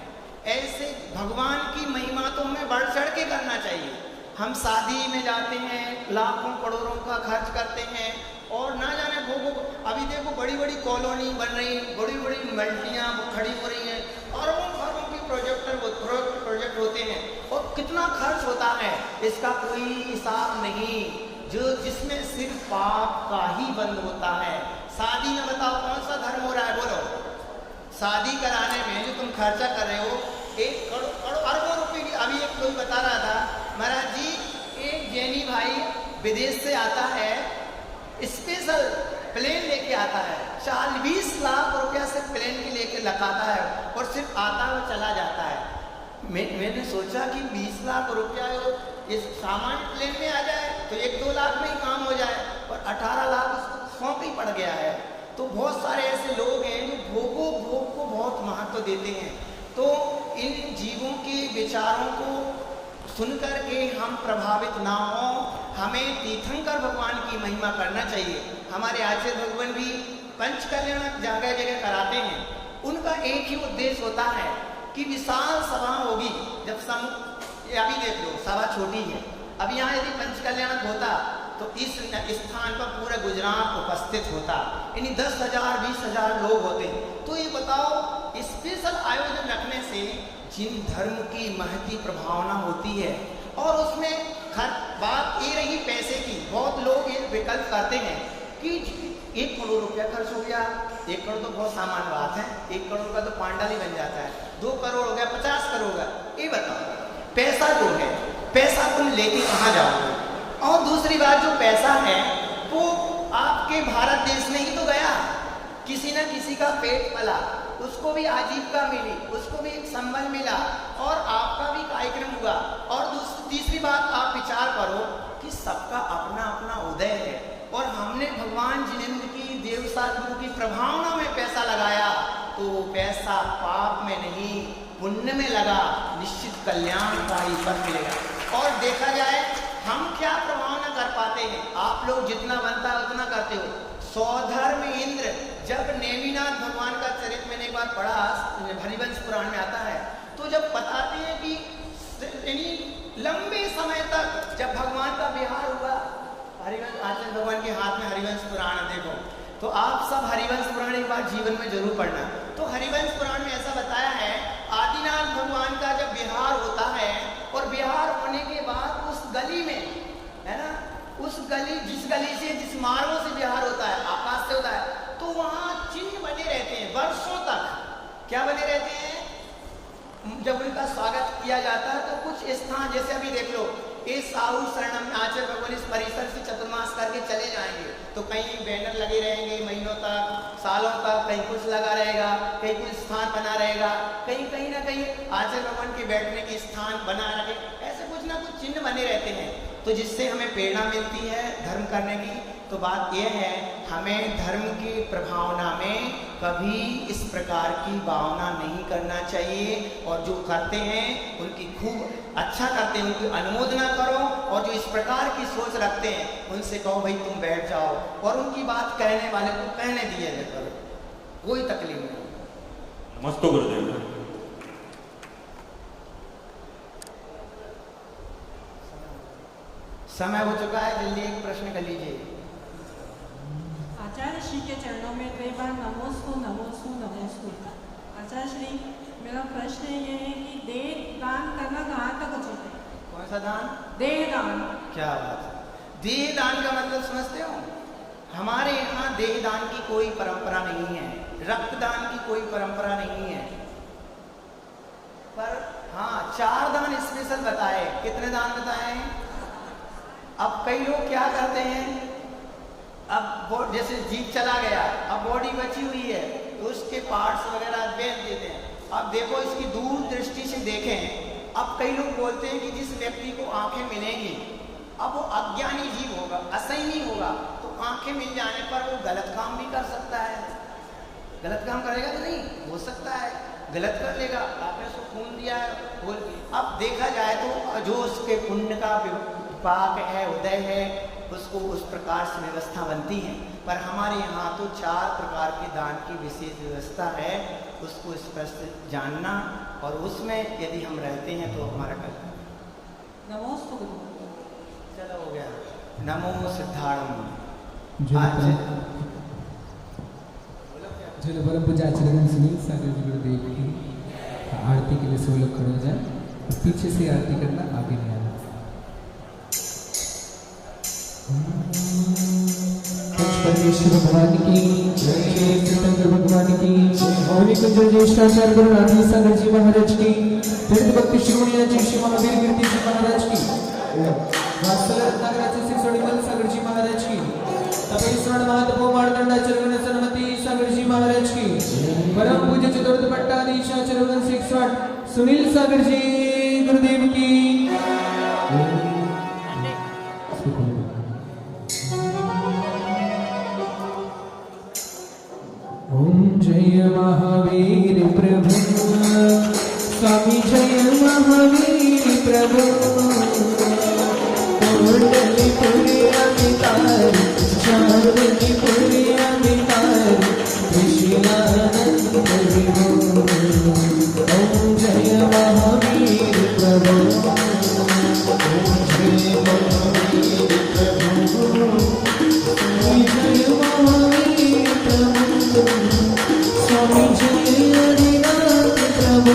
ऐसे भगवान की महिमा तो हमें बढ़ चढ़ के करना चाहिए। हम शादी में जाते हैं, लाखों करोड़ों का खर्च करते हैं, और ना जाने भोगों, अभी देखो बड़ी बड़ी कॉलोनी बन रही, बड़ी बड़ी मल्टियाँ खड़ी हो रही हैं, अरबों खरबों की प्रोजेक्ट होते हैं, और कितना खर्च होता है इसका कोई हिसाब नहीं, जिसमें सिर्फ पाप का ही बंद होता है। शादी में बताओ कौन सा धर्म हो रहा है, बोलो। शादी कराने में जो तुम खर्चा कर रहे हो 1 करोड़ अरबों रुपए की। अभी एक कोई बता रहा था, महाराज जी एक जैनी भाई विदेश से आता है, स्पेशल प्लेन लेके आता है, 20 लाख रुपया से प्लेन के लेके लगाता है, और सिर्फ आता है चला जाता है। मैंने सोचा कि 20 लाख रुपया इस सामान्य प्लेन में आ जाए तो 1-2 लाख में ही काम हो जाए, और 18 लाख उसको सौंप ही पड़ गया है। तो बहुत सारे ऐसे लोग हैं जो भोग को बहुत महत्व देते हैं। तो इन जीवों के विचारों को सुनकर के हम प्रभावित ना हो, हमें तीर्थंकर भगवान की महिमा करना चाहिए। हमारे आचार्य भगवान भी पंच कल्याण जगह जगह कराते हैं। उनका एक ही उद्देश्य होता है कि विशाल सभा होगी, जब अभी देख लो सभा छोटी है, अब यहाँ यदि पंच कल्याण होता तो इस स्थान पर पूरा गुजरात उपस्थित होता, यानी 10,000 20,000 लोग होते। तो ये बताओ, स्पेशल आयोजन रखने से जिन धर्म की महती प्रभावना होती है, और उसमें बात ये रही पैसे की, बहुत लोग ये विकल्प करते हैं कि 1 करोड़ रुपया खर्च हो गया। 1 करोड़ तो बहुत सामान्य बात है, 1 करोड़ का तो पांडाल ही बन जाता है। 2 करोड़ हो गया, 50 करोड़ हो गया। ये बताओ, पैसा जो है, पैसा तुम लेके कहाँ जाओगे? और दूसरी बात, जो पैसा है वो आपके भारत देश में ही तो गया, किसी न किसी का पेट पला, उसको भी आजीविका मिली, उसको भी एक संबल मिला, और आपका भी कार्यक्रम हुआ। और तीसरी बात, आप विचार करो कि सबका अपना अपना उदय है, और हमने भगवान जिनेंद्र की देवसाधु की प्रभावना में पैसा लगाया, तो पैसा पाप में नहीं पुण्य में लगा, निश्चित कल्याण का ही फल मिलेगा। और देखा जाए हम क्या प्रभावना कर पाते हैं, आप लोग जितना बनता है उतना करते हो। सौधर्म इंद्र, जब नेमिनाथ भगवान का चरित्र मैंने एक बार पढ़ा, हरिवंश पुराण में आता है, तो जब बताते हैं कि लंबे समय तक जब भगवान का विहार हुआ, हरिवंश आचार्य भगवान के हाथ में हरिवंश पुराण देखो, तो आप सब हरिवंश पुराण एक बार जीवन में जरूर पढ़ना। तो हरिवंश पुराण में ऐसा बताया है, आदिनाथ भगवान का जब विहार होता है, और विहार होने के बाद उस गली में, है ना, उस गली, जिस गली से, जिस मार्गों से विहार होता है, आकाश से होता है, तो वहाँ चिन्ह बने रहते हैं वर्षों तक। क्या बने रहते हैं? जब उनका स्वागत किया जाता है तो कुछ स्थान, जैसे अभी देख लो, ये साहू शरणम में आचार्य भगवान इस परिसर से चतुर्मास करके चले जाएंगे, तो कहीं बैनर लगे रहेंगे महीनों तक, सालों तक, कहीं कुछ लगा रहेगा, कहीं कुछ स्थान बना रहेगा, कहीं ना कहीं आचार्य भगवान के बैठने के स्थान बना रहे, ऐसे कुछ ना कुछ चिन्ह बने रहते हैं, तो जिससे हमें प्रेरणा मिलती है धर्म करने की। तो बात यह है, हमें धर्म की प्रभावना में कभी इस प्रकार की भावना नहीं करना चाहिए, और जो करते हैं उनकी खूब अच्छा करते हैं, उनकी अनुमोदना करो, और जो इस प्रकार की सोच रखते हैं उनसे कहो भाई तुम बैठ जाओ, और उनकी बात कहने वाले को कहने दिए करो, कोई तकलीफ नहीं। नमस्ते गुरुदेव। समय हो चुका है, जल्दी एक प्रश्न कर लीजिए। आचार्य श्री के चरणों में कई बार नमोस्तु नमोस्तु नमोस्तु। आचार्य श्री, मेरा प्रश्न ये है कि देह दान करना कहाँ तक उचित है? कौन सा दान? देहदान। क्या बात है। देहदान का मतलब समझते हो? हमारे यहाँ देहदान की कोई परंपरा नहीं है, रक्तदान की कोई परंपरा नहीं है, पर हाँ 4 दान स्पेशल बताए। कितने दान बताए? अब कई लोग क्या करते हैं, अब जैसे जीभ चला गया, अब बॉडी बची हुई है तो उसके पार्ट्स वगैरह बेच देते हैं। अब देखो इसकी दूर दृष्टि से देखें, अब कई लोग बोलते हैं कि जिस व्यक्ति को आंखें मिलेंगी, अब वो अज्ञानी जीव होगा, असहनी होगा, तो आंखें मिल जाने पर वो गलत काम भी कर सकता है। गलत काम करेगा तो नहीं हो सकता है, गलत कर लेगा। आपने उसको खून दिया है बोल, अब देखा जाए तो जो उसके पुण्य का पाक है, उदय है, उसको उस प्रकार से व्यवस्था बनती है। पर हमारे यहाँ तो 4 प्रकार के दान की विशेष व्यवस्था है, उसको स्पष्ट जानना और उसमें यदि हम रहते हैं तो हमारा कर्तव्य। नमोस्तु। चलो हो गया। नमो सिद्धार्थम। जो परम पूजा आचार्य सुनील सागर जी गुरुदेव की आरती के लिए सब लोग खड़े हो जाए। पीछे से आरती करना, आगे नहीं आना। परमेश्वर भगवान की जय, तीर्थंकर भगवान की जय, कुंज ज्येष्ठाचार्य गुरु राधी सागर जी महाराज की, तीर्थ भक्ति शिरोमणि जी श्री महावीर कीर्ति जी महाराज की, वात्सल रत्नाकराचार्य श्री सोनिमल सागर जी महाराज की, तपेश्वर महादेव मार्तंडाचार्य सन्मति सागर जी महाराज की, परम पूज्य चतुर्थ पट्टाधीशाचार्य 160 सुनील सागर जी गुरुदेव की। ओम जय महावीर प्रभु, स्वामी जय महावीर प्रभु, कुंडली पुरिया मितारी, चांदनी पुरिया मितारी, कृष्णानंद विभो। ओम जय महावीर प्रभु, ओम जय महावीर प्रभु, स्वामी जय महावीर प्रभु, स्वामी जय हरिनाथ प्रभु,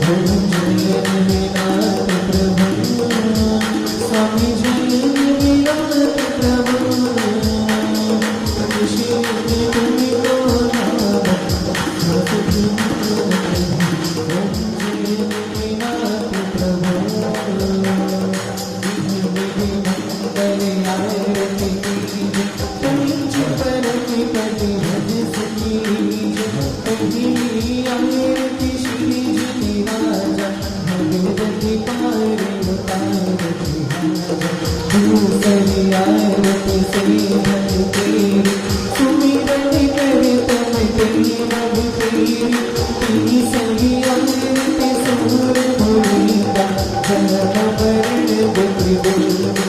ओम जय हरिनाथ प्रभु, स्वामी जय हरिनाथ प्रभु, ऋषि मुनि को नाम सतगुरु, ओम जय हरिनाथ प्रभु, मंगल आरती कीजिए, पंच परम पति भज सकीजिए, पहली आरती श्री जी राजा, भगवती पार उतारती हाजा, दूसरी आरती से भज तेरी, सुमिरन करे तम तेरी नभ तेरी, तीसरी आरती सूर भूलिका, जन्म वरण त्रिभुवन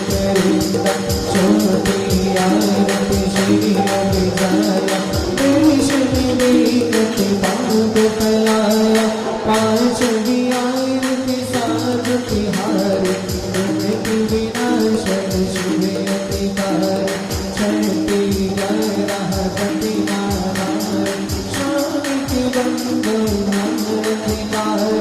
करेगा, चौथी आरती श्री अभिजाया, दर्शन देखत पाद फलाया, पांचवी आरती साध तिहारी, उनकी विनाशन शुभ अधिकार, छठी जय रहपति नारायण, शांति बंदन अधिकार,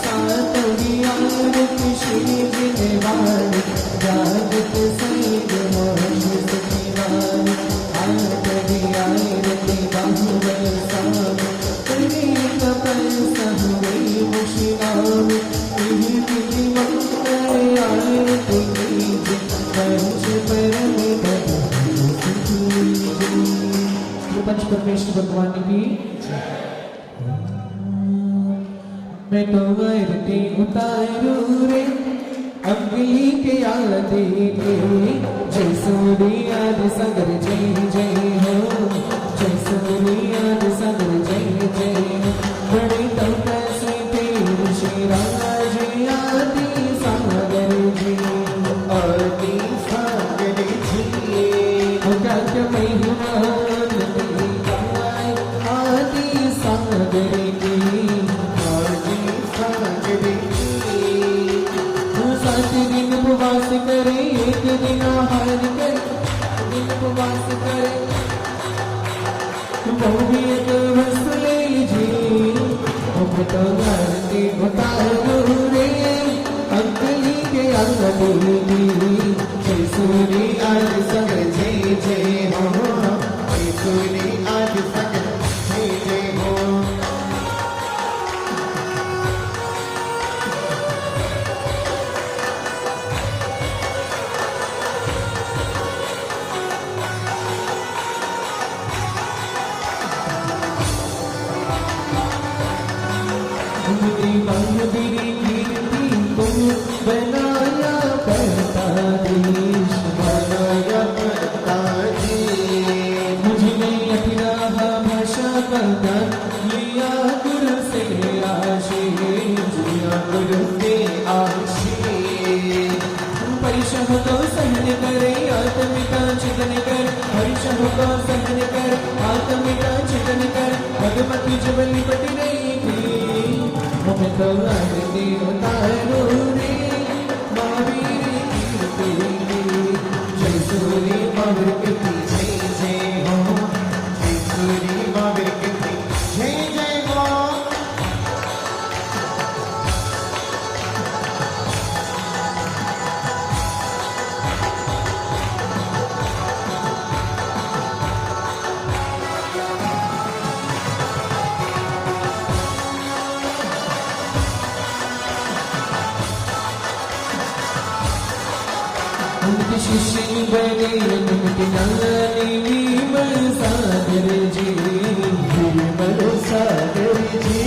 सातवीं आरती श्री जिनेवाणी, जागत सैद मोक्ष सुखीवाणी, आठवीं आरती बाहुबल स्वामी, करी कपल सहवे मुशिनामी, विधि मंगल आरती कीजिए, पंच परम पद कीजिए। पंच परमेश्वर भगवान की मैं तो आरती उतारू रे, अंगली के आदि के, जय सूर्याद सागर जय जय हो, जय सूर्याद सागर जय जय हो, बड़े तपस्वी पीर श्री राज आदि सागर जी, आदि सागर जी, भगत महिमा नदी गाय, आदि सागर की, आदि सागर की, 7 दिन उपवास करे, 1 दिन आहार करे, 1 दिन उपवास करे, वो भी एक वस्तु ले लीजिए, तो आरती उतारू रे अंकली के अंगली जय सूरी आज सगल जय जय हो जय सूरी आज सगल जय जय हो बनाया करता देश बनाया करता देश मुझे अपना भाषा करता लिया गुरु से आशीष लिया गुरु से आशीष परिश्रम को सहन करे आत्मिका चिंतन कर परिश्रम को सहन कर आत्मिका चिंतन कर भगवती जब लिपट नहीं थी हमें तो आरती उतारो रे महावीर कीर्ति जय सूरी महावीर कीर्ति जय जय हो जय सूरी महावीर कीर्ति जय जय हो उनके शिष्य बने उनके नानी विमल सागर जी विमल सागर जी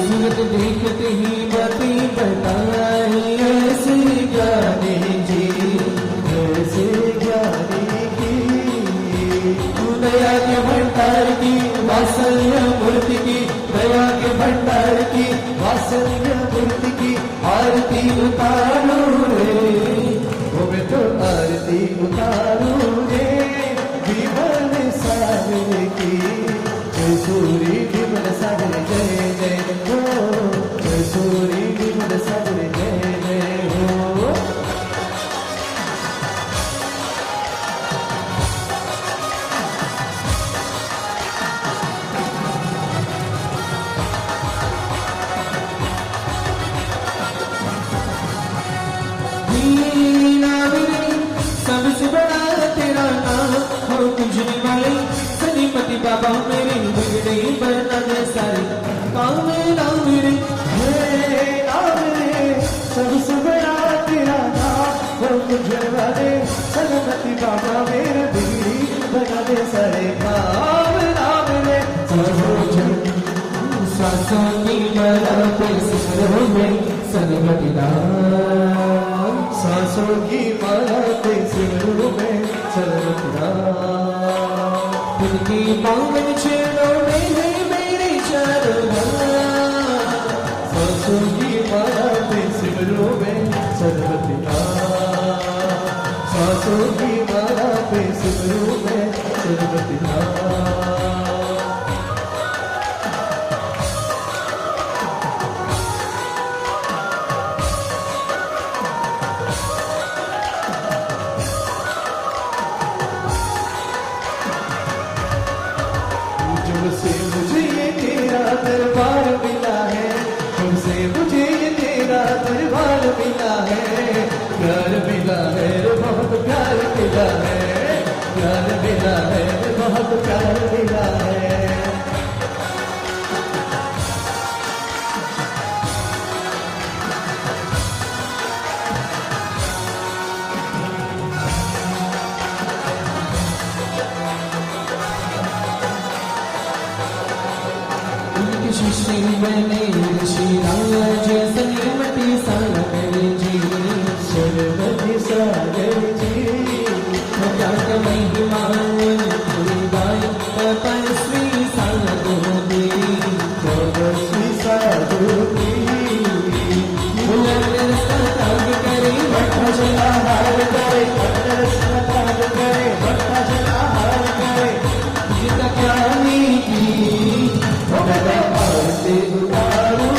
सूरत देखते ही बातें बताई ऐसे ज्ञानी जी ऐसे ज्ञानी की दया के भंडार की वात्सल्य मूर्ति की दया के भंडार की वात्सल्य मूर्ति की आरती उतारो रे मैं तो आरती उतारू रे विमल सागर की जय सूरी विमल सागर जय जय हो जय सूरी विमल सागर जय जय हो सबसे बड़ा तेरा नाम हो पूजने वाले सनीपति बाबा मेरे बिगड़े बना दे सारे नाम मेरे सबसे बड़ा तेरा नाम हो पूजने वाले सनीपति बाबा मेरे बिगड़ी बना दे सारे नाम मेरे सांसों की माला पे सिमरो में सनीपति नाम सांसों की माला पे सिमरो में सनीपति नाम उनकी पावन चरणों में है मेरे चरण सांसों की माला पे सिमरो में सनीपति नाम सांसों की माला पे सिमरो में सनीपति नाम दरबार मिला है तुमसे मुझे ये तेरा दरबार मिला है प्यार मिला है बहुत प्यार मिला है प्यार मिला है बहुत प्यार मिला है श्री बने श्री राम जय सनीमती सागर जी सरवती सागर जी जात महिमा गाय तपस्वी साधु तपस्वी साधु त्याग करे भट्ट जला हार करे त्याग करे भट्ट जला हार करे जित ज्ञानी की आरती उतारो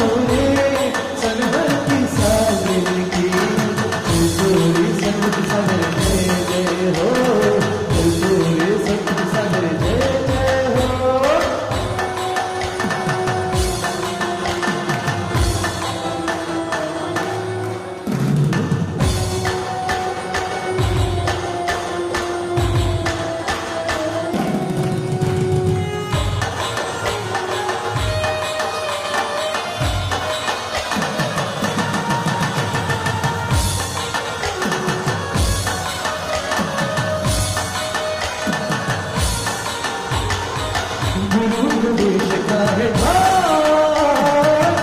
का है ढाल,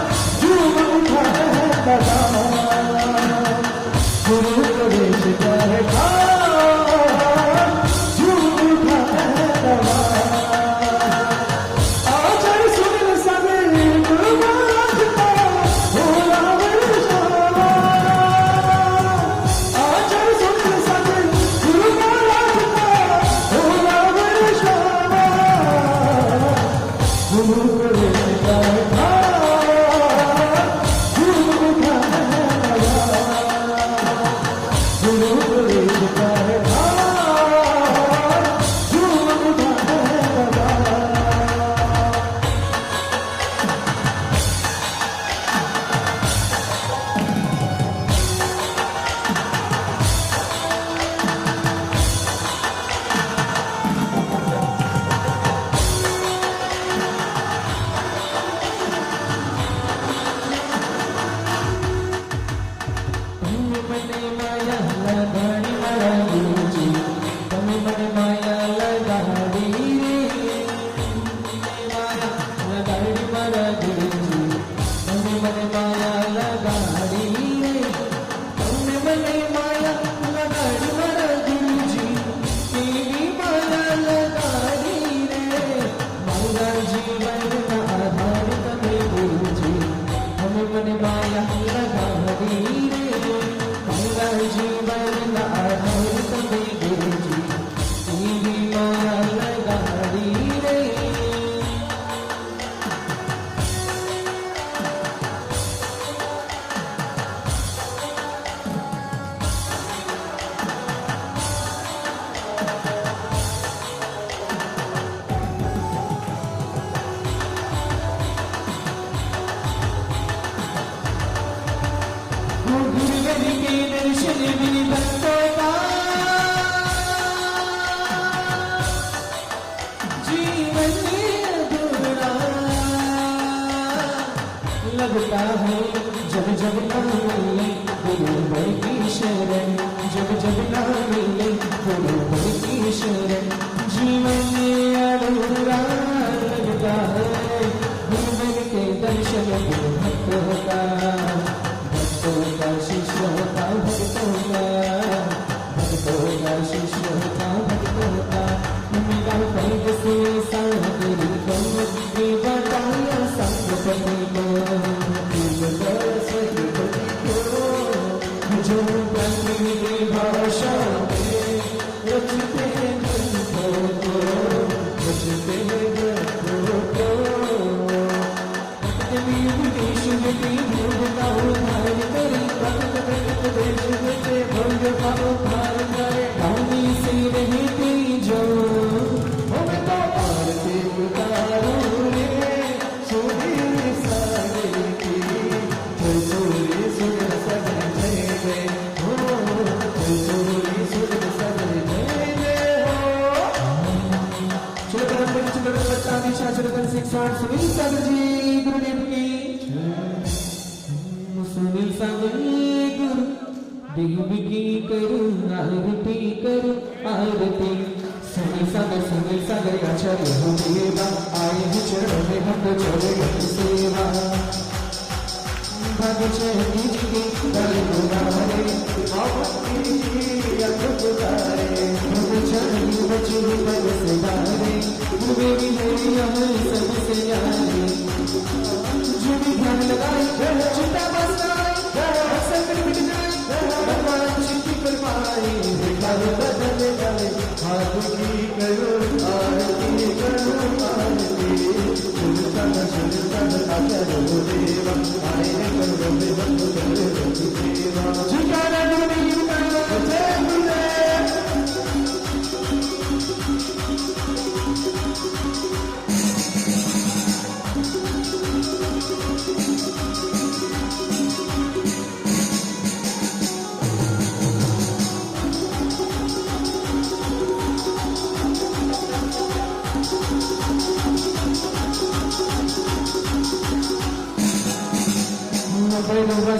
झूम उठा है तलाश। गुरु प्रवेश का है ढाल, झूम उठा है तलाश। आचर सुन सभी गुरुवाद का भोला वर्षावा। आचर सुन सभी गुरुवाद का भोला वर्षावा। गुरु प्रवेश का है ढाल, झूम उठा है तलाश। गुरु प्रवेश का है ढाल, झूम उठा है तलाश। તમે મને માયા લગાડી મારા ગુરુજી, તમે મને માયા લગાડી રે. માયા લગાડી મારા ગુરુજી, તમે મને માયા લગાડી રે. તમે મને માયા લગાડી મારા ગુરુજી, કેવી માયા લગાડી રે. મારા જીવનના આધાર તમે ગુરુજી, તમે મને માયા લગાડી રે. મારા જીવનના આધાર તમે ગુરુજી, કેવી માયા લગાડી રે. गुरुवरी के दर्शन भी भक्तों का जीवन अधूरा लगता है। जब जब ना मिले गुरुवर की शरण, जब जब ना मिले गुरुवर की शरण, जीवन अधूरा लगता है। गुरुवर के दर्शन भी भक्तों का, भक्तों का शिष्य होता भक्तों का, भक्तों का शिष्य होता भक्तों का। मेरा पैद से सागरी कम ये बताया संगपति को, सरस्वती को, जो ब्रह्म की भाषा में रचते ग्रंथों को, रचते ग्रंथों को। विदेश में भूलता उधार करी, भक्त भक्त देश में भव्य भार करे। गानी से रहती जो मैं तो आरती उतारूं रे, सोनी सागर की जय सोनी सुंदर सगर जय जय हो, जय सोनी सुंदर सगर जय जय हो। चलो बच्चा दिशा चलो 6 सुनील सागर जी गुरुदेव की सुनील सागर गुरु देव की करूं आरती करूं आरती। सुनील सागर आचार्य हो देवा, आए हैं चरण में हम तो चले गए सेवा। भाग्य चैनी जी के दल गुनारे, आपकी अंग गुजारे। भाग्य चैनी बची पग से डारे, मेरी मेरी अमल सबसे यारे। जो भी ध्यान लगाई चिंता बस आई, संकट मिट जाए, भगवान चिंती कर पाए। विकार बदल जाए, हाथ की करो आरती करो आरती। सुनता आचार्य हो देवा, आए करो भक्त करो सेवा। झुकाना गुरुदेव का जय गुरुदेव।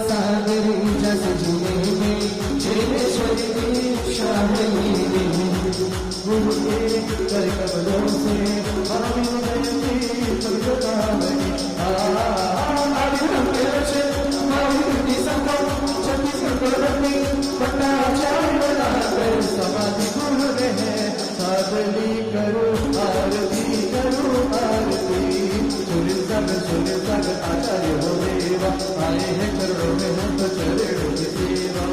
सागर जस झूले में चेश्वरी की शाही गुरु के कर कमलों से करो आरती करो आरती। सुनील सागर आचार्य हो देवा, आए हैं चरणों में हम तो चरणों की सेवा।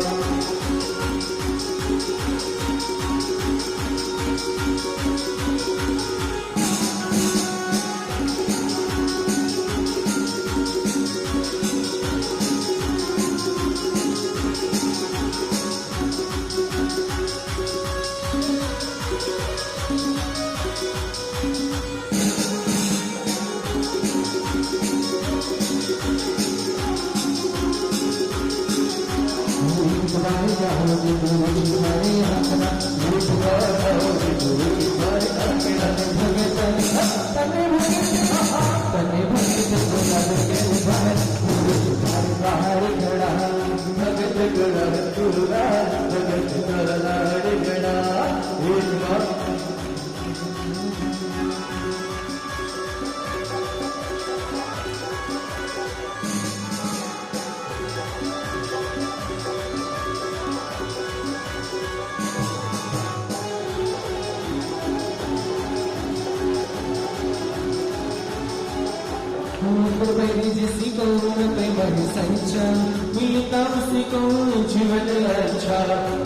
जीवन अच्छा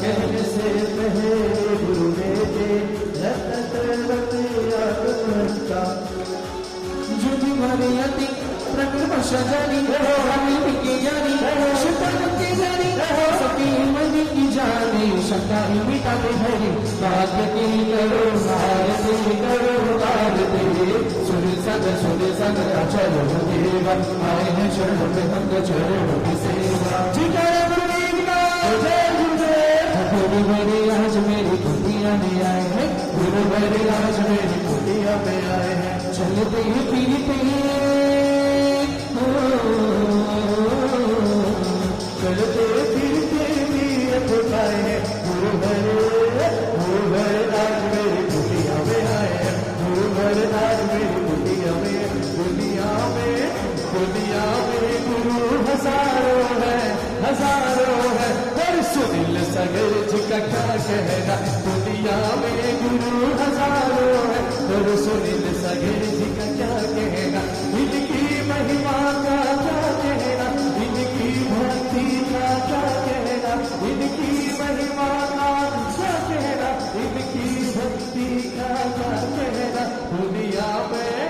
कहने से पहले गुरु ने दे जो तुम्हारे अति प्रकृत सजानी हमें की जानी शक्ति की जानी सती मन की जानी शक्ति मिटा दे हरी बात की करो आरती करो आरती। सुनील सागर आचार्य हो देवा, आए हैं शरणों में हम तो चरणों की सेवा। गुरु मेरे आज मेरी कुटिया में आए हैं, गुरु मेरे आज मेरी कुटिया में आए हैं। चलते ही फिरते चलते फिरते भी उठाए हैं। गुरु मेरे आज मेरी कुटिया में आए हैं, गुरु मेरे आज मेरी कुटिया में। दुनिया में गुरु हजारों है पर सुनील सागर जी का क्या कहना। दुनिया में गुरु हजारों है पर सुनील सागर जी का क्या कहना। इनकी महिमा का क्या कहना, इनकी भक्ति का क्या कहना, इनकी महिमा का क्या कहना, इनकी भक्ति का क्या कहना। दुनिया में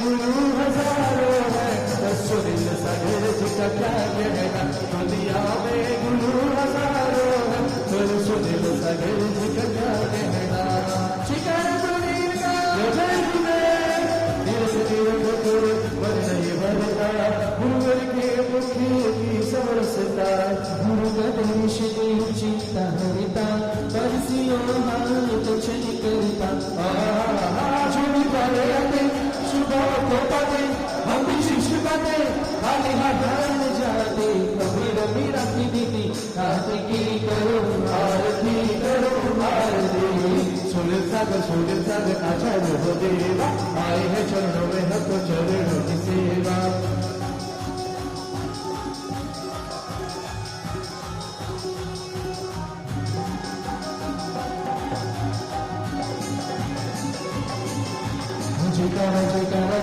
गुरु हजारों है पर सुनील सागर जी का क्या कहना। दुनिया में गुरु हजारों है पर सुनील सागर जी का क्या कहना। शिकार सुनील का वर नहीं भरता, गुरुवर के मुखी की समरसता। गुरु का देश देव चिंता हरिता, परसियों हाथ चल करता। शुभों को पाते हम भी शिष्य पाते, खाली हाथ जाते कभी रवि राखी दीदी। आरती करो आरती करो आरती। सुनील सागर आचार्य हो देवा, आए हैं चरणों में हम तो चरणों की सेवा। जयकारा जयकारा